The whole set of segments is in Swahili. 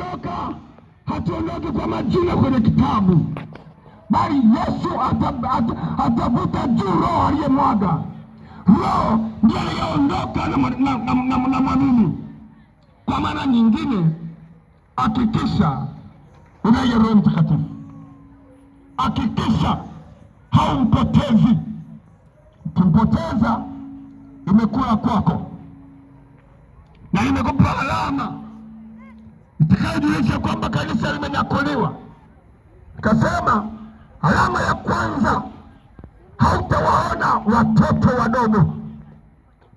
tunapoondoka hatuondoki kwa majina kwenye kitabu, bali Yesu atavuta juu roho aliyemwaga. Roho ndiye aliyeondoka na mwamini. Kwa maana nyingine, hakikisha unaye Roho Mtakatifu, hakikisha haumpotezi. Ukimpoteza imekula kwako na imekupa alama itakayojulisha kwamba kanisa limenyakuliwa. Kasema alama ya kwanza, hautawaona watoto wadogo,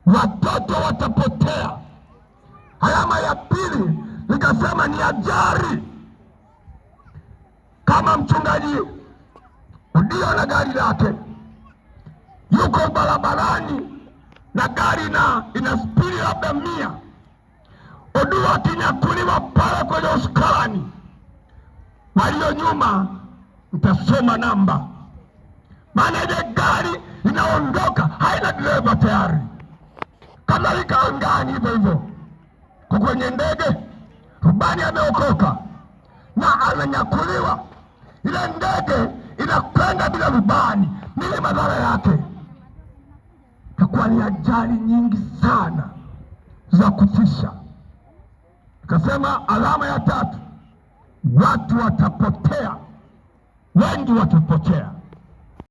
watoto watapotea. Alama ya pili nikasema ni ajali. Kama mchungaji ndio na gari lake yuko barabarani na gari ina spidi labda 100, Odua akinyakuliwa pale kwenye usukani, walio nyuma mtasoma namba, maana ile gari inaondoka haina dereva tayari. Kadhalika angani hivyo hivyo, kwa kwenye ndege rubani ameokoka na ananyakuliwa, ile ndege inakwenda bila rubani. Nini madhara yake? Takuwa ni ajali nyingi sana za kutisha. Kasema alama ya tatu, watu watapotea, wengi watapotea.